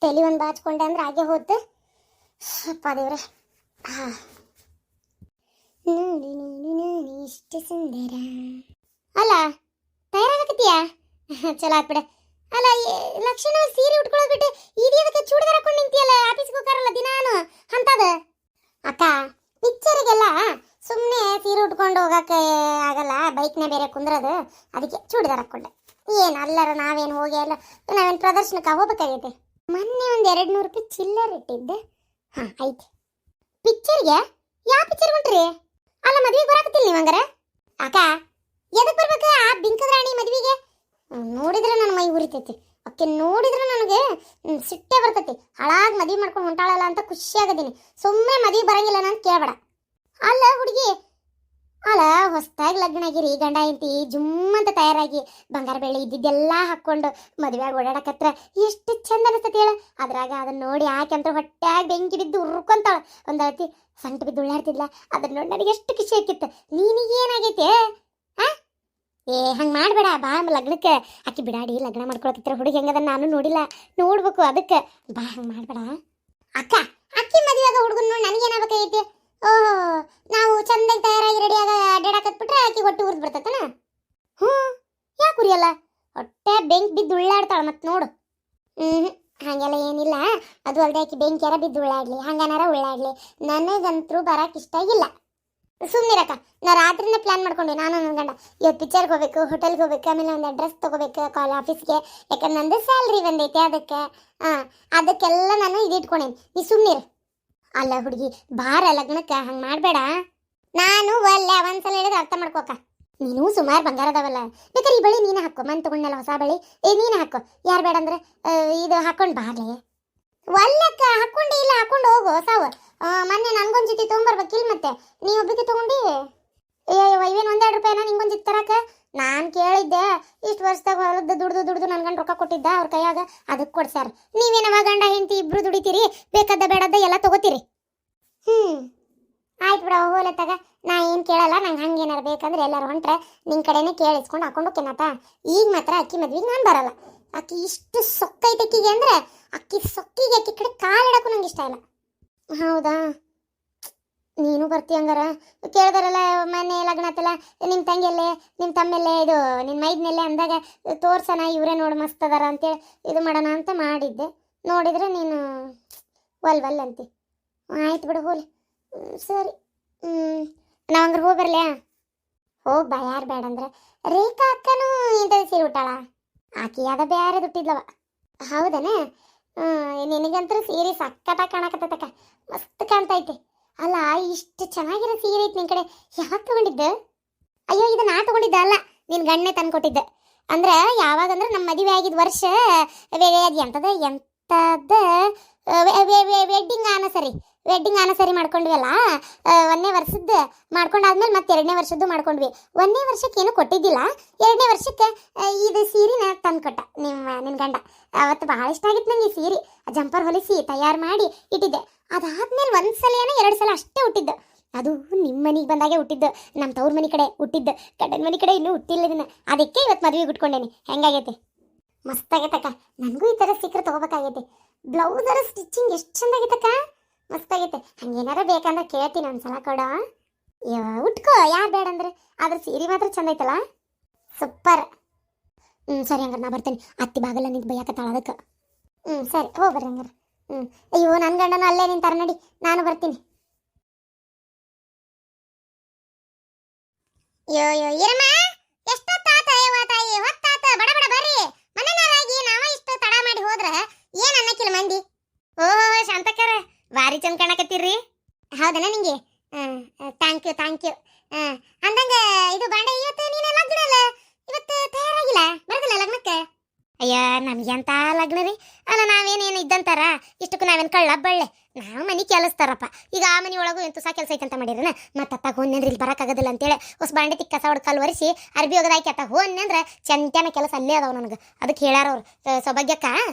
ತಲೆ ಒಂದು ಬಾಚ್ಕೊಂಡೆ ಅಂದ್ರೆ ಹಾಗೆ ಹೋತು. ಅಪ್ಪ ದೇವ್ರೆ. ಹಾಂ, ನೋಡಿ ನೋಡಿ ನೋಡಿ ಇಷ್ಟು ಸುಂದರ. ಅಲ್ಲ ತಯಾರಾಗತ್ತೀಯಾ? ಚಲೋ ಆತ್ಬಿಡ. ಅಲ್ಲ ಲಕ್ಷಣ ಸೀರೆ ಉಟ್ಕೊಳ್ಳೋದು ಬಿಟ್ಟು ಇದಕ್ಕೆ ಚೂಡಿದಾರ ಹಾಕೊಂಡು ನಿಂತಿಯಲ್ಲ, ಆಫೀಸ್ಗೆ ಹೋಗಾರಲ್ಲ ದಿನಾನು ಅಂತದ. ಅಕ್ಕ ಪಿಕ್ಚರಿಗೆಲ್ಲ ಸುಮ್ಮನೆ ಸೀರೆ ಉಟ್ಕೊಂಡು ಹೋಗಕ್ಕೆ ಆಗಲ್ಲ, ಬೈಕ್ನೇ ಬೇರೆ ಕುಂದ್ರದು, ಅದಕ್ಕೆ ಚೂಡಿದಾರ ಹಾಕ್ಕೊಂಡೆ. ಏನು ಅಲ್ಲರ ನಾವೇನು ಹೋಗಿ ಅಲ್ಲ, ನಾವೇನು ಪ್ರದರ್ಶನಕ್ಕೆ ಹೋಗ್ಬೇಕಾಗೈತೆ. ಮೊನ್ನೆ ಒಂದು 200 ರೂಪಾಯಿ ಚಿಲ್ಲರ್ ಇಟ್ಟಿದ್ದೆ. ಹಾಂ ಐತೆ. ಪಿಕ್ಚರ್ಗೆ? ಯಾವ ಪಿಕ್ಚರ್ ಹೊಂಟ್ರಿ? ಅಲ್ಲ ಮದ್ವೆಗೆ ಬರಾಕತ್ತಿಲ್ಲ ನೀವು ಹಂಗಾರೆ? ಅಕ್ಕ ಎದಕ್ಕೆ ಬರ್ಬೇಕು ಆ ಬಿಂಕದ ರಾಣಿ ಮದ್ವೆಗೆ? ನೋಡಿದ್ರೆ ನನ್ನ ಮೈ ಉರಿತೈತಿ. ಅಕ್ಕೆ ನೋಡಿದ್ರೆ ನನಗೆ ಸಿಟ್ಟೆ ಬರ್ತೈತಿ. ಹಾಳಾಗಿ ಮದ್ವೆ ಮಾಡ್ಕೊಂಡು ಹೊಂಟಾಳಲ್ಲ ಅಂತ ಖುಷಿ ಆಗದೀನಿ. ಸುಮ್ಮನೆ ಮದ್ವೆ ಬರಂಗಿಲ್ಲ ನಾನು ಕೇಳಬೇಡ. ಅಲ್ಲ ಹುಡುಗಿ, ಅಲ್ಲ ಹೊಸದಾಗಿ ಲಗ್ನ ಆಗಿರಿ, ಗಂಡ ಹೆಂಡತಿ ಜುಮ್ ಅಂತ ತಯಾರಾಗಿ ಬಂಗಾರ ಬೆಳ್ಳಿ ಇದ್ದಿದ್ದೆಲ್ಲ ಹಾಕ್ಕೊಂಡು ಮದುವೆಯಾಗಿ ಓಡಾಡಕತ್ರ ಎಷ್ಟು ಚಂದ ಅನಿಸ್ತತಿ ಹೇಳ. ಅದ್ರಾಗ ಅದನ್ನ ನೋಡಿ ಆಕೆಂತ ಹೊಟ್ಟೆಯಾಗಿ ಬೆಂಕಿ ಬಿದ್ದು ಉರ್ಕೊಂತಾಳ. ಒಂದು ಅತಿ ಸಂಟ ಬಿದ್ದು ಉಳ್ಳಾಡ್ತಿದ್ಲ, ಅದನ್ನ ನೋಡಿ ನನಗೆ ಎಷ್ಟು ಖುಷಿ ಆಕಿತ್ತು. ನೀನಿಗೇನಾಗೈತೆ? ಹಂಗೆ ಮಾಡಬೇಡ. ಬಾ ಲಗ್ನಕ್ಕೆ ಆಕಿ ಬಿಡಾಡಿ ಲಗ್ನ ಮಾಡ್ಕೊಳಕತ್ರ ಹುಡುಗಿ ಹೆಂಗದ ನಾನು ನೋಡಿಲ್ಲ, ನೋಡ್ಬೇಕು. ಅದಕ್ಕೆ ಬಾ, ಹಂಗೆ ಮಾಡಬೇಡ. ಅಕ್ಕ ಅಕ್ಕಿ ಮದುವೆಯಾಗ ಹುಡುಗನ ನೋಡಿ ನನಗೇನಾಗಬೇಕೈತಿ? ಓಹೋ, ನಾವು ಚಂದಾಗಿ ತಯಾರಾಗಿ ರೆಡಿಯಾಗ ಅಡ್ಡಾಡಕತ್ಬಿಟ್ರೆ ಆಕಿ ಹೊಟ್ಟೆ ಉರಿದು ಬಿಡ್ತತನ? ಹ್ಞೂ, ಯಾಕೆ ಉರಿಯಲ್ಲ? ಹೊಟ್ಟೆ ಬೆಂಕಿ ಬಿದ್ದು ಉಳ್ಳಾಡ್ತಾಳೆ ಮತ್ತೆ ನೋಡು. ಹಾಗೆಲ್ಲ ಏನಿಲ್ಲ. ಅದು ಅಲ್ಲದೆ ಆಕಿ ಬೆಂಕಿಯಾರ ಬಿದ್ದು ಉಳ್ಳಾಡ್ಲಿ, ಹಂಗನಾರ ಉಳ್ಳಾಡ್ಲಿ, ನನಗಂತರೂ ಬರಕ್ಕೆ ಇಷ್ಟ ಆಗಿಲ್ಲ. ಸುಮ್ಮನಿರಕ್ಕ. ನಾ ರಾತ್ರಿನೇ ಪ್ಲಾನ್ ಮಾಡ್ಕೊಂಡೆ ನಾನು ನನ್ನ ಗಂಡ, ಇವತ್ತು ಪಿಕ್ಚರ್ಗೆ ಹೋಗ್ಬೇಕು, ಹೋಟೆಲ್ಗೆ ಹೋಗ್ಬೇಕು, ಆಮೇಲೆ ಒಂದು ಡ್ರೆಸ್ ತೊಗೋಬೇಕು ಆಫೀಸ್ಗೆ, ಯಾಕಂದ್ರೆ ನಂದು ಸ್ಯಾಲ್ರಿ ಬಂದೈತೆ ಅದಕ್ಕೆ. ಅದಕ್ಕೆಲ್ಲ ನಾನು ಇದಿಟ್ಕೊಂಡೇನಿ. ನೀ ಸುಮ್ಮನಿರು. ಅಲ್ಲ ಹುಡುಗಿ, ಬಾರ ಲಗ್ನಕ್ಕೆ, ಹಂಗೆ ಮಾಡಬೇಡ. ನಾನು ಒಲ್ಲೆ ಒಂದ್ಸಲ ಹೇಳಿದ್ರೆ ಅರ್ಥ ಮಾಡ್ಕೋಕ. ನೀನು ಸುಮಾರು ಬಂಗಾರ ಅದಾವಲ್ಲ, ಬೇಕಾದ್ರೆ ಈ ಬಳಿ ನೀನು ಹಾಕೋ. ಮನ್ ತಗೊಂಡಲ್ಲ ಹೊಸ ಬಳಿ, ನೀನು ಹಾಕೋ. ಯಾರು ಬೇಡ ಅಂದ್ರೆ ಇದು ಹಾಕೊಂಡು ಬಾರ್ಲಿ. ಒಲ್ಲಕ್ಕ ಹಾಕೊಂಡೆ ಇಲ್ಲ, ಹಾಕೊಂಡು ಹೋಗು ಹೊಸಾವು. ಮೊನ್ನೆ ನನಗೊಂದು ಜೊತೆ ತೊಗೊಂಬರ್ಬೇಕಿಲ್ಲ, ಮತ್ತೆ ನೀವು ಒಬ್ಬಕ್ಕೆ ತೊಗೊಂಡು ಇವೇನು 1-2 ರೂಪಾಯಿನ ನಿಂಗೊಂದು ಜೊತೆ ತರಕ. ನಾನು ಕೇಳಿದ್ದೆ, ಇಷ್ಟು ವರ್ಷದಾಗ ಹೊಲದ ದುಡ್ದು ನನ್ನ ಗಂಡ ರೊಕ್ಕ ಕೊಟ್ಟಿದ್ದ ಅವ್ರ ಕೈಯಾಗ, ಅದಕ್ಕೆ ಕೊಡ್ಸ್ಯಾರ. ನೀವೇನವ ಗಂಡ ಹೆಂಡತಿ ಇಬ್ರು ದುಡಿತೀರಿ, ಬೇಕಾದ ಬೇಡದ ಎಲ್ಲ ತಗೋತೀರಿ. ಆಯ್ತು ಬಿಡ, ಹೋಲತ್ತಾಗ ನಾ ಏನು ಕೇಳಲ್ಲ. ನಂಗೆ ಹಂಗೆ ಏನಾರು ಬೇಕಂದ್ರೆ ಎಲ್ಲರೂ ಹೊಂಟ್ರೆ ನಿನ್ನ ಕಡೆನೇ ಕೇಳಿಸ್ಕೊಂಡು ಹಾಕೊಂಡು ಹೋಗ್ತೀನತ್ತ. ಈಗ ಮಾತ್ರ ಅಕ್ಕಿ ಮದ್ವೆಗೆ ನಾನು ಬರಲ್ಲ. ಅಕ್ಕಿ ಇಷ್ಟು ಸೊಕ್ಕೈತೆ ಅಕ್ಕಿಗೆ ಅಂದ್ರೆ, ಅಕ್ಕಿ ಸೊಕ್ಕಿಗೆ ಅಕ್ಕಿ ಕಡೆ ಕಾಲಿಡಕ್ಕೂ ನಂಗೆ ಇಷ್ಟ ಇಲ್ಲ. ಹೌದಾ, ನೀನು ಬರ್ತಿ ಹಂಗಾರ? ಕೇಳಿದಾರಲ್ಲ ಮನೆ ಲಗ್ನ ಆತಲ್ಲ, ನಿಮ್ಮ ತಂಗಿಯಲ್ಲೇ ನಿಮ್ಮ ತಮ್ಮೆಲ್ಲೇ ಇದು ನಿನ್ನ ಮೈದ್ನೆಲ್ಲೇ ಅಂದಾಗ ತೋರ್ಸೋಣ, ಇವರೇ ನೋಡಿ ಮಸ್ತ್ ಅದಾರ ಅಂತೇಳಿ ಇದು ಮಾಡೋಣ ಅಂತ ಮಾಡಿದ್ದೆ. ನೋಡಿದ್ರೆ ನೀನು ವಲ್ ಅಂತಿ. ಆಯ್ತು ಬಿಡು, ಹೋಲಿ. ಸರಿ, ನಾವು ಹಂಗಾರೆ ಹೋಗಿ ಬರಲೇ? ಹೋಗಿ ಬಾ, ಯಾರು ಬೇಡ ಅಂದ್ರೆ. ರೇಖಾ ಅಕ್ಕನೂ ಇಂಥ ಸೀರೆ ಉಟ್ಟಾಳ? ಆಕಿ ಅದ ಬೇರೆ ದುಟ್ಟಿದ್ಲವ. ಹೌದನೇ? ನಿನಗಂತೂ ಸೀರೆ ಸಕ್ಕತ್ತಾಗಿ ಕಾಣಕತ್ತಕ್ಕ, ಮಸ್ತ್ ಕಾಣ್ತೈತಿ. ಅಲ್ಲ ಇಷ್ಟು ಚೆನ್ನಾಗಿರೋ ಸೀರೆ ಐತಿ ನಿನ್ನ ಕಡೆ, ಯಾವಾಗ ತಗೊಂಡಿದ್ದೆ? ಅಯ್ಯೋ, ಇದು ನಾ ತಗೊಂಡಿದ್ದೆ ಅಲ್ಲ, ನಿನ್ನ ಗಣ್ಣೆ ತಂದು ಕೊಟ್ಟಿದ್ದೆ. ಅಂದ್ರೆ ಯಾವಾಗಂದ್ರೆ ನಮ್ಮ ಮದುವೆ ಆಗಿದ್ದ ವರ್ಷ ಎಂಥದ್ದು ವೆಡ್ಡಿಂಗ್ ಆನಸರಿ ಮಾಡ್ಕೊಂಡ್ವಲ್ಲ. 1ನೇ ವರ್ಷದ್ದು ಮಾಡ್ಕೊಂಡಾದ್ಮೇಲೆ ಮತ್ತೆ 2ನೇ ವರ್ಷದ್ದು ಮಾಡ್ಕೊಂಡ್ವಿ. 1ನೇ ವರ್ಷಕ್ಕೆ ಏನು ಕೊಟ್ಟಿದ್ದಿಲ್ಲ, 2ನೇ ವರ್ಷಕ್ಕೆ ಇದು ಸೀರೆನ ತಂದು ಕೊಟ್ಟ ನಿನ್ನ ಗಂಡ. ಅವತ್ತು ಭಾಳ ಇಷ್ಟ ಆಗಿತ್ತು ನಂಗೆ ಈ ಸೀರೆ. ಜಂಪರ್ ಹೊಲಿಸಿ ತಯಾರು ಮಾಡಿ ಇಟ್ಟಿದ್ದೆ. ಅದಾದ್ಮೇಲೆ 1 ಸಲ 2 ಸಲ ಅಷ್ಟೇ ಹುಟ್ಟಿದ್ದು. ಅದು ನಿಮ್ಮ ಮನೆಗೆ ಬಂದಾಗೆ ಹುಟ್ಟಿದ್ದು, ನಮ್ಮ ತವ್ರ ಮನೆ ಕಡೆ ಹುಟ್ಟಿದ್ದು. ಗಂಡನ ಮನೆ ಕಡೆ ಇನ್ನೂ ಹುಟ್ಟಿಲ್ಲ ಇದನ್ನ. ಅದಕ್ಕೆ ಇವತ್ತು ಮದುವೆಗೆ ಉಟ್ಕೊಂಡೇನಿ. ಹೆಂಗಾಗೈತೆ? ಮಸ್ತಾಗೈತಕ್ಕ. ನನಗೂ ಈ ಥರ ಸಿಕ್ಕರೆ ತೊಗೋಬೇಕಾಗೈತೆ. ಬ್ಲೌಸರ ಸ್ಟಿಚಿಂಗ್ ಎಷ್ಟು ಚಂದಾಗೈತಕ್ಕ, ಮಸ್ತಾಗೈತೆ. ಹಂಗೇನಾರ ಬೇಕಂದ್ರೆ ಕೇಳ್ತೀನಿ, ಒಂದ್ಸಲ ಕೊಡ. ಉಟ್ಕೋ, ಯಾರು ಬೇಡ ಅಂದ್ರೆ. ಆದ್ರೆ ಸೀರೆ ಮಾತ್ರ ಚಂದ ಐತಲ್ಲ, ಸೂಪರ್. ಸರಿ, ಹಂಗಾರೆ ನಾ ಬರ್ತೇನೆ. ಅತ್ತಿ ಬಾಗಲ್ಲ ನಿಂತು ಬೈಯಾಕತ್ತಾಳ ಅದಕ್ಕೆ. ಸರಿ, ಹೋಗ್ಬರ್ರಿ ಹಂಗಾರೆ. ಅಯ್ಯೋ, ನನ್ನ ಗಂಡನ ಅಲ್ಲೇ ನಿಂತಾರ, ನಡಿ ನಾನು ಬರ್ತೀನಿ. ಯೋ ಇರಮ್ಮ, ಎಷ್ಟೊತ್ತಾತ ತಾಯಿ? ಹೊತ್ತಾತ, ಬಡ ಬಡ ಬರ್ರಿ. ಮನೆನಾರಾಗಿ ನಾವ ಇಷ್ಟು ತಡ ಮಾಡಿ ಹೋದ್ರ ಏನ್ ಅನ್ನಕ್ಕಿಲ್ಲ ಮಂದಿ. ಓಹೋ ಶಾಂತಕ್ಕರ, ಭಾರಿ ಚಂದ ಕಾಣಕತ್ತೀರ್ರಿ. ಹೌದನ ನಿಂಗೆ? ಥ್ಯಾಂಕ್ ಯು ಅಂದಂಗ ಇದು ಬಾಂಡೆ ಇವತ್ತು ನೀನು ಲಗ್ನ ಅಲ್ಲ, ಇವತ್ತು ತಯಾರಾಗಿಲ್ಲ, ಬರೋದಿಲ್ಲ ಲಗ್ನಕ್ಕೆ? ಅಯ್ಯ, ನಮ್ಗೆಂತ ಲಗ್ನ ರೀ. ಅಲ್ಲ ನಾವೇನೇನು ಇದ್ದಂತಾರ, ಇಷ್ಟಕ್ಕೂ ನಾವೇನು ಕಳ್ಳ ಬಳ್ಳೆ, ನಾವು ಮನೆ ಕೆಲಸ್ತಾರಪ್ಪ. ಈಗ ಆ ಮನೆ ಒಳಗೂ ಎಂತೂ ಸಹ ಕೆಲಸ ಐತಂತ ಮಾಡಿರನ, ಮತ್ತೆ ಅತ್ತಾಗ ಹೋನ್ಯಂದ್ರೆ ಇಲ್ಲಿ ಬರೋಕ್ಕಾಗೋದಿಲ್ಲ ಅಂತೇಳಿ ಹೊಸ ಬಾಂಡೆ ತಿಕ್ಕ ಕಸ ಹೊಡ್ ಕಲ್ಲು ಒರೆಸಿ ಅರ್ಬಿ ಹೋಗೋದಾಕಿ ಅತ್ತ ಹೋನ್ಯಂದ್ರೆ ಚಂತ್ಯಾನ ಕೆಲಸ ಅಲ್ಲೇ ಅದಾವ ನನಗೆ. ಅದಕ್ಕೆ ಹೇಳ್ಯಾರ ಅವ್ರು, ಸೌಭಾಗ್ಯಕ್ಕ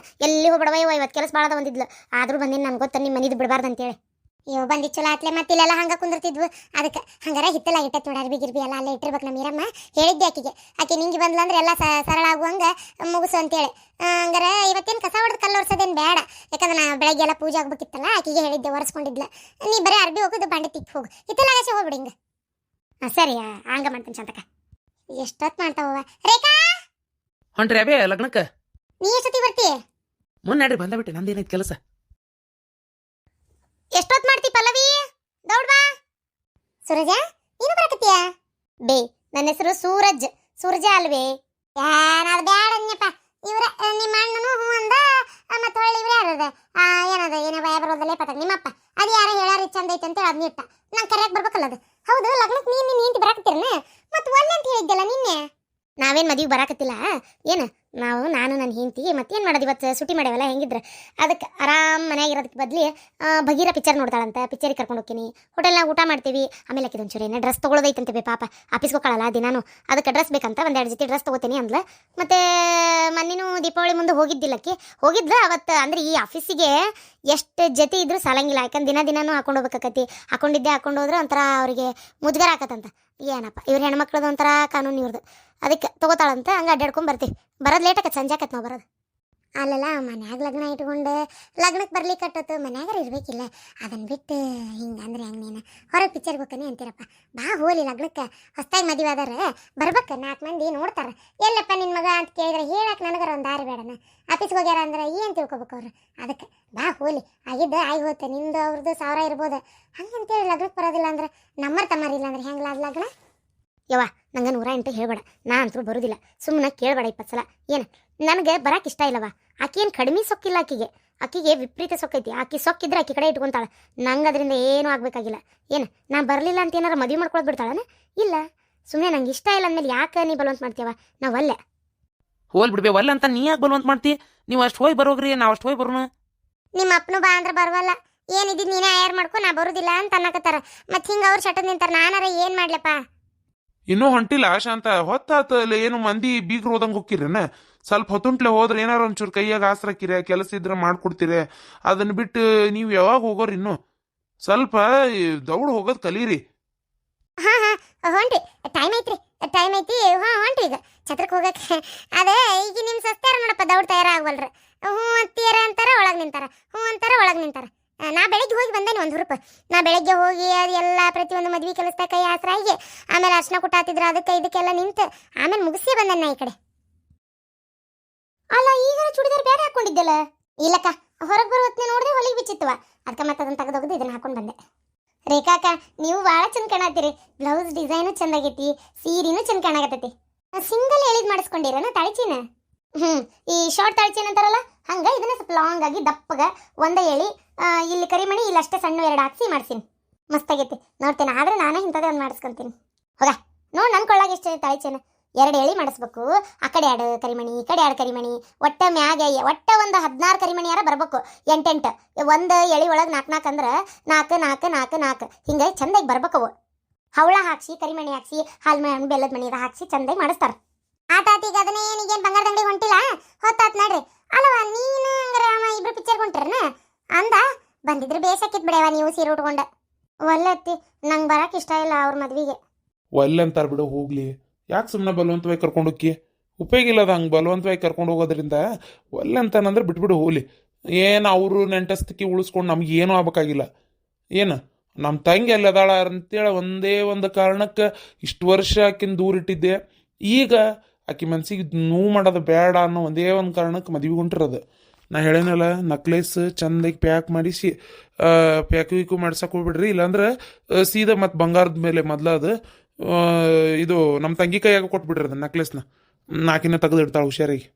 ಎಲ್ಲಿ ಹೋಗ್ಬಿಡವ ಇವತ್ತು ಕೆಲಸ ಭಾಳ ಅದ ಒಂದಿದ್ಲು. ಆದರೂ ಬಂದಿನಿ, ನನ್ಗೆ ಗೊತ್ತ ನಿಮ್ಮ ಮನಿದು ಬಿಡಬಾರ್ದು ಅಂತೇಳಿ. ಅಯ್ಯೋ ಬಂದಿ ಚಲೋ ಆತ್ಲೆ ಮತ್ತೆ ಇಲ್ಲೆಲ್ಲ ಹಂಗ ಕುಂದಿರ್ತಿದ್ವು ಅದಕ್ಕೆ ಹಂಗಾರ ಹಿತ್ತಲ ಇಟ್ಟತ್ ನೋಡ ಅರ್ಬಿ ಗಿರ್ಬಿ ಎಲ್ಲ ಅಲ್ಲೇ ಇಟ್ಟಿರ್ಬೇಕು ನಮ್ಮ ಈರಮ್ಮ ಹೇಳಿದ್ದೆ ಆಕೆ ನಿಂಗೆ ಬಂದ್ಲ ಅಂದ್ರೆ ಎಲ್ಲ ಸರಳ ಆಗುವಂಗ ಮುಗಿಸು ಅಂತೇಳಿ ಹಂಗಾರ ಇವತ್ತೇನು ಕಸ ಹೊಡೆದು ಕಲ್ಲು ಒರ್ಸೋದೇನು ಬೇಡ ಯಾಕಂದ್ರೆ ನಾ ಬೆಳಗ್ಗೆ ಎಲ್ಲ ಪೂಜೆ ಆಗ್ಬೇಕಿತ್ತಲ್ಲ ಆಕೆಗೆ ಹೇಳಿದ್ದೆ ಒರೆಸ್ಕೊಂಡಿದ್ಲ ನೀ ಬರೀ ಅರ್ಬಿ ಹೋಗೋದು ಬಾಂಡೆ ತಿಕ್ಕಿ ಹೋಗು ಹಿತ್ತಲಾಗಸೆ ಹೋಗ್ಬಿಡಿ ಹಿಂಗೆ ಸರಿ ಹಂಗ ಮಾಡ್ತೀನಿ ಶಾಂತಕ ಎಷ್ಟೊತ್ತು ಮಾಡ್ತಾವ ರೇಖಾ ಹೊಂಟ್ರಿ ಅಬೇ ಲಗ್ನಕ್ಕೆ ನೀ ಎಷ್ಟೊತ್ತಿಗೆ ಬರ್ತಿ ಮುನ್ನಡ್ರಿ ಬಂದಬಿಟ್ಟೆ ನಂದೇನೈತಿ ಕೆಲಸ ಎಷ್ಟೊತ್ತು ಮಾಡ್ತಿ ಪಲ್ಲವಿ ದೌಡ್ ಬಾ ಸೂರಜ ನೀನು ಬರಕತ್ತೀಯ ಬೇ ನನ್ನ ಹೆಸರು ಸೂರಜ ಅಲ್ವೇ ಏನಾದ ಬ್ಯಾಡ ಅನ್ಯಪ್ಪ ಇವ್ರ ನಿಮ್ಮ ಅಣ್ಣನು ಹೂ ಅಂದ ಮತ್ತೆ ಹೊಳ್ಳಿ ಇವ್ರೆ ಯಾರದ ಏನೋ ಭಯ ಬರೋದಲ್ಲೇ ಪತ ನಿಮ್ಮಪ್ಪ ಅದು ಯಾರೋ ಹೇಳಾರಿ ಚಂದ ಐತೆ ಅಂತ ಅದನ್ನ ಇಟ್ಟ ನಂಗೆ ಕರೆಯಕ್ಕೆ ಬರ್ಬೇಕಲ್ಲ ಅದು ಹೌದು ಲಗ್ನಕ್ಕೆ ನೀನು ನಿಂತು ಬರಾಕತ್ತೀರನ ಮತ್ತೆ ಒಲ್ಲೆ ಅಂತ ಹೇಳಿದ್ದಲ್ಲ ನಿನ್ನೆ ನಾವೇನು ಮದುವೆ ಬರಾಕತ್ತಿಲ್ಲ ಏನು ನಾನು ನನ್ನ ಹೆಂಡತಿ ಮತ್ತೇನು ಮಾಡೋದು ಇವತ್ತು ಸುಟಿ ಮಾಡ್ಯಾವಲ್ಲ ಹೆಂಗಿದ್ರೆ ಅದಕ್ಕೆ ಆರಾಮ್ ಮನ್ಯಾಗ ಇರೋದಕ್ಕೆ ಬದ್ಲಿ ಭಗೀರ ಪಿಕ್ಚರ್ ನೋಡ್ತಾಳಂತ ಪಿಕ್ಚರಿಗೆ ಕರ್ಕೊಂಡು ಹೋಗ್ತೀನಿ ಹೋಟೆಲ್ನಾಗ ಊಟ ಮಾಡ್ತೀವಿ ಆಮೇಲೆ ಆಕಿದ ಒಂಚೂರು ಏನೋ ಡ್ರೆಸ್ ತೊಗೊಳೋದೈತಂತೆ ಪಾಪ ಆಫೀಸ್ಗೆ ಹೋಗಲ್ಲ ದಿನಾನು ಅದಕ್ಕೆ ಡ್ರೆಸ್ ಬೇಕಂತ ಒಂದೆರಡು ಜೊತೆ ಡ್ರೆಸ್ ತೊಗೋತೀನಿ ಅಂದ್ಲ ಮತ್ತು ಮೊನ್ನೆನೂ ದೀಪಾವಳಿ ಮುಂದೆ ಹೋಗಿದ್ದಿಲ್ಲಕ್ಕೆ ಹೋಗಿದ್ಲ ಅವತ್ತು ಅಂದರೆ ಈ ಆಫೀಸಿಗೆ ಎಷ್ಟು ಜೊತೆ ಇದ್ರೂ ಸಾಲಂಗಿಲ್ಲ ಯಾಕಂದ್ರೆ ದಿನಾನು ಹಾಕೊಂಡು ಹೋಗ್ಬೇಕಾಕತಿ ಹಾಕೊಂಡು ಹೋದ್ರೆ ಒಂಥರ ಅವರಿಗೆ ಮುದ್ಗರ ಆಕತ್ತಂತ ಏನಪ್ಪ ಇವ್ರ ಹೆಣ್ಮಕ್ಳದ್ದು ಒಂಥರ ಕಾನೂನು ಇವ್ರದ್ದು ಅದಕ್ಕೆ ತೊಗೋತಾಳಂತ ಹಂಗೆ ಅಡ್ಡಾಡ್ಕೊಂಡು ಬರ್ತೀವಿ ಬರೋದು ಲೇಟ್ ಆಕತ್ತೆ ಸಂಜೆ ಆಕತ್ತೆ ನಾವು ಬರೋದು ಅಲ್ಲಲ್ಲ ಮನ್ಯಾಗ ಲಗ್ನ ಇಟ್ಕೊಂಡು ಲಗ್ನಕ್ಕೆ ಬರ್ಲಿಕ್ಕೆ ಕಟ್ಟತ್ತು ಮನ್ಯಾಗಾರ ಇರ್ಬೇಕಿಲ್ಲ ಅದನ್ನ ಬಿಟ್ಟು ಹಿಂಗೆ ಅಂದ್ರೆ ಹೆಂಗೆ ನೀನು ಹೊರಗೆ ಪಿಕ್ಚರ್ಗೆ ಹೋಗ್ತಾನೆ ಅಂತೀರಪ್ಪ ಬಾ ಹೋಲಿ ಲಗ್ನಕ್ಕೆ ಹೊಸ್ತಾಗಿ ಮದುವೆ ಆದಾರ ಬರ್ಬೇಕು 4 ಮಂದಿ ನೋಡ್ತಾರೆ ಎಲ್ಲಪ್ಪ ನಿನ್ನ ಮಗ ಅಂತ ಕೇಳಿದ್ರೆ ಹೇಳಕ್ಕೆ ನನಗರ ಒಂದು ದಾರಿ ಬೇಡನ ಆಫೀಸ್ಗೆ ಹೋಗ್ಯಾರ ಅಂದ್ರೆ ಏನು ತಿಳ್ಕೊಬೇಕು ಅವ್ರು ಅದಕ್ಕೆ ಬಾ ಹೋಲಿ ಆಗಿದ್ದ ಆಗಿ ಹೋಗುತ್ತೆ ನಿಂದು ಅವ್ರದ್ದು 1000 ಇರ್ಬೋದು ಹಂಗಂತೇಳಿ ಲಗ್ನಕ್ಕೆ ಬರೋದಿಲ್ಲ ಅಂದ್ರೆ ನಮ್ಮರ್ ತಮ್ಮರಿಲ್ಲ ಅಂದ್ರೆ ಹೆಂಗ್ಲ ಅದು ಲಗ್ನ ಯವ್ವ ನಂಗೆ 108 ಹೇಳ್ಬೇಡ ನಾ ಅಂತೂ ಬರೋದಿಲ್ಲ ಸುಮ್ಮನೆ ಕೇಳಬೇಡ 20 ಸಲ ಏನು ನನಗೆ ಬರಕ್ಕೆ ಇಷ್ಟ ಇಲ್ಲವ ಆಕೆ ಏನು ಕಡಿಮೆ ಸೊಕ್ಕಿಲ್ಲ ಆಕಿಗೆ ವಿಪರೀತ ಸೊಕ್ಕೈತಿ ಆಕೆ ಸೊಕ್ಕಿದ್ರೆ ಆಕೆ ಕಡೆ ಇಟ್ಕೊಂತಾಳೆ ನಂಗೆ ಅದರಿಂದ ಏನೂ ಆಗಬೇಕಾಗಿಲ್ಲ ಏನು ನಾ ಬರಲಿಲ್ಲ ಅಂತ ಏನಾರು ಮದುವೆ ಮಾಡ್ಕೊಳೋದು ಬಿಡ್ತಾಳನ ಇಲ್ಲ ಸುಮ್ಮನೆ ನಂಗೆ ಇಷ್ಟ ಇಲ್ಲ ಅಂದಮೇಲೆ ಯಾಕೆ ನೀ ಬಲವಂತ ಮಾಡ್ತೀವ ನಾವು ಅಲ್ಲೇ ಹೋಲ್ ಬಿಡ್ಬೇ ಒಲ್ಲ ಅಂತ ನೀ ಯಾಕೆ ಬಲವಂತ ಮಾಡ್ತಿ ನೀವು ಅಷ್ಟು ಹೋಗಿ ಬರೋಗ್ರಿ ನಾವು ಅಷ್ಟು ಹೋಗಿ ಬರೋಣ ನಿಮ್ಮ ಅಪ್ಪನು ಬಾ ಅಂದ್ರೆ ಬರವಲ್ಲ ಏನಿದ್ದು ನೀನೇ ಆಯಾರು ಮಾಡ್ಕೊ ನಾ ಬರೋದಿಲ್ಲ ಅಂತ ಅನ್ನಕತ್ತಾರ ಮತ್ತೆ ಹಿಂಗೆ ಅವ್ರು ಶಟದ್ ನಿಂತಾರ ನಾನಾರ ಏನು ಮಾಡ್ಲಪ್ಪ ಇನ್ನೂ ಹೊಂಟಿಲ್ಲ ಶಾಂತ ಹೊತ್ತಾತಲ್ಲ ಏನು ಮಂದಿ ಬೀಗ್ರು ಹೋದಂಗೆ ಹೋಗಿರೇನ ಸ್ವಲ್ಪ ಹೊತ್ತುಂಟ್ಲೆ ಹೋದ್ರೆ ಏನಾರು ಒಂಚೂರು ಕೈಯಾಗ ಆಸರಾಕಿರ ಕೆಲಸ ಇದ್ರೆ ಮಾಡ್ಕೊಡ್ತೀರಿ ಅದನ್ನ ಬಿಟ್ಟು ನೀವು ಯಾವಾಗ ಹೋಗೋರಿ ಇನ್ನು ಸ್ವಲ್ಪ ದೌಡ್ ಹೋಗೋದು ಕಲೀರಿ ಹಾಂ ಹೊಂಟ್ರಿ ಟೈಮ್ ಐತಿ ಹೊಂಟ್ರಿ ಈಗ ಛತ್ರಕ್ಕೆ ಹೋಗಕ್ಕೆ ಅದೇ ಈಗ ನಿಮ್ಮ ಸಸ್ತಾರ ನೋಡಪ್ಪ ದೌಡ್ ತಯಾರಾಗವಲ್ರ ಹ್ಞೂ ಅಂತೀರ ಅಂತಾರ ಒಳಗೆ ನಿಂತಾರ ಹ್ಞೂ ಅಂತಾರ ಒಳಗೆ ನಿಂತಾರ ನಾ ಬೆಳಗ್ಗೆ ಹೋಗಿ ಬಂದೇನೆ ಒಂದು ಹುರುಪು ನಾ ಬೆಳಗ್ಗೆ ಹೋಗಿ ಅದೆಲ್ಲ ಪ್ರತಿಯೊಂದು ಮದ್ವೆ ಕೆಲಸದಾಗ ಕೈ ಆಸರಾಗಿ ಆಮೇಲೆ ಅರ್ಶನ ಕುಟ್ಟಾತಿದ್ರು ಅದಕ್ಕೆ ಇದಕ್ಕೆಲ್ಲ ನಿಂತು ಆಮೇಲೆ ಮುಗಿಸಿ ಬಂದೆ ನಾ ಈ ಕಡೆ ಅಲ್ಲ ಈಗ ಚೂಡಿದಾರ ಬೇರೆ ಹಾಕೊಂಡಿದ್ದೆಲ್ಲ ಇಲ್ಲಕ್ಕ ಹೊರಗೆ ಬರೋ ಹೊತ್ತಿನ ನೋಡಿದ್ರೆ ಹೊಲಿಗೆ ಬಿಚ್ಚಿತ್ತವ ಅದಕ್ಕೆ ಮತ್ತೆ ಅದನ್ನ ತೆಗೆದೋಗದು ಇದನ್ನ ಹಾಕೊಂಡು ಬಂದೆ ರೇಖಾಕ ನೀವು ಭಾಳ ಚಂದ ಕಾಣತ್ತೀರಿ ಬ್ಲೌಸ್ ಡಿಸೈನು ಚಂದಾಗೈತಿ ಸೀರೆನೂ ಚಂದ ಕಾಣಾಗತ್ತೈತಿ ಸಿಂಗಲ್ ಎಳಿದ್ ಮಾಡಿಸ್ಕೊಂಡಿರೇನ ತಾಳಿಚೀನ ಈ ಶಾರ್ಟ್ ತಾಳಿಚೀನ ಅಂತಾರಲ್ಲ ಹಂಗೆ ಇದನ್ನ ಸ್ವಲ್ಪ ಲಾಂಗ್ ಆಗಿ ದಪ್ಪಗ ಒಂದೇ ಎಳಿ ಇಲ್ಲಿ ಕರಿಮಣಿ ಇಲ್ಲಿ ಅಷ್ಟೇ ಸಣ್ಣ 2 ಹಾಕ್ಸಿ ಮಾಡ್ತೀನಿ ಮಸ್ತಾಗೈತಿ ನೋಡ್ತೇನೆ ಆದ್ರೆ ನಾನೇ ಇಂಥದೇ ಒಂದು ಮಾಡಿಸ್ಕೊಂತೀನಿ ಹೋಗ ನೋಡಿ ನನ್ನ ಕೊಳ್ಳಾಗ ಎಷ್ಟು ತಾಳಿಚೇನ 2 ಎಳಿ ಮಾಡಿಸ್ಬೇಕು ಆ ಕಡೆ 2 ಕರಿಮಣಿ ಈ ಕಡೆ 2 ಕರಿಮಣಿ ಒಟ್ಟ ಮ್ಯಾಗೆ ಒಟ್ಟ ಒಂದು 16 ಕರಿಮಣಿ ಯಾರ ಬರ್ಬೇಕು 8 ಒಂದು ಎಳಿ ಒಳಗೆ 4 ಅಂದ್ರೆ 4 ಹಿಂಗೆ ಚಂದಾಗಿ ಬರ್ಬೇಕವು ಹವಳ ಹಾಕ್ಸಿ ಕರಿಮಣಿ ಹಾಕ್ಸಿ ಹಾಲು ಬೆಲ್ಲದ ಮಣಿ ಹಾಕ್ಸಿ ಚಂದಾಗಿ ಮಾಡಿಸ್ತಾರ ಆತಾತೀಗ ಅದನ್ನೇ ಏನೀಗೇನು ಬಂಗಾರದ ಅಂಗಡಿ ಹೊಂಟಿಲ್ಲ ಹೊತ್ತಾತ್ ನೋಡ್ರಿ ಅಲ್ಲವಾ ನೀನು ಹಂಗಾರ ಇಬ್ರು ಪಿಕ್ಚರ್ ಹೊಂಟ್ರನ ಅಂದ ಬಂದಿದ್ರೆ ಬೇಸಕ್ಕಿತ್ ಬಿಡವ ನೀವು ಸೀರೆ ಉಟ್ಕೊಂಡ ಒಲ್ಲತ್ತಿ ನಂಗೆ ಬರಕ್ಕೆ ಇಷ್ಟ ಇಲ್ಲ ಅವ್ರ ಮದ್ವಿಗೆ ಒಲ್ಲೆ ಅಂತಾರ ಬಿಡು ಹೋಗ್ಲಿ ಯಾಕೆ ಸುಮ್ಮನೆ ಬಲವಂತವಾಗಿ ಕರ್ಕೊಂಡು ಹೋಗಿ ಉಪಯೋಗ ಇಲ್ಲ ಅದು ಹಂಗೆ ಬಲವಂತವಾಗಿ ಕರ್ಕೊಂಡು ಹೋಗೋದ್ರಿಂದ ಒಲ್ಲೆ ಅಂತಾನಂದ್ರೆ ಬಿಟ್ಬಿಡು ಹೋಗ್ಲಿ ಏನು ಅವರು ನೆಂಟಸ್ತಕ್ಕೆ ಉಳಿಸ್ಕೊಂಡು ನಮ್ಗೆ ಏನೂ ಆಗ್ಬೇಕಾಗಿಲ್ಲ ಏನು ನಮ್ಮ ತಂಗಿ ಅಲ್ಲದಾಳ ಅಂತೇಳಿ ಒಂದೇ ಒಂದು ಕಾರಣಕ್ಕೆ ಇಷ್ಟು ವರ್ಷ ಆಕಿನ ದೂರ ಇಟ್ಟಿದ್ದೆ ಈಗ ಆಕಿ ಮನ್ಸಿಗೆ ನೋವು ಮಾಡೋದು ಬೇಡ ಅನ್ನೋ ಒಂದೇ ಒಂದು ಕಾರಣಕ್ಕೆ ಮದುವೆ ಹೊಂಟಿರೋದು ನಾ ಹೇಳೇನಲ್ಲ ನಕ್ಲೇಸ್ ಚಂದಾಗಿ ಪ್ಯಾಕ್ ಮಾಡಿಸಿ ಪ್ಯಾಕು ಮಾಡ್ಸಕ್ಕೆ ಹೋಗ್ಬಿಡ್ರಿ ಇಲ್ಲಾಂದ್ರೆ ಸೀದಾ ಮತ್ತು ಬಂಗಾರದ ಮೇಲೆ ಮೊದಲ ಅದು ಇದು ನಮ್ಮ ತಂಗಿ ಕೈಯಾಗ ಕೊಟ್ಬಿಡ್ರಿ ಅದು ನಕ್ಲೇಸ್ನ ನಾಕಿನ ತೆಗೆದು ಇಡ್ತಾಳೆ ಹುಷಾರಾಗಿ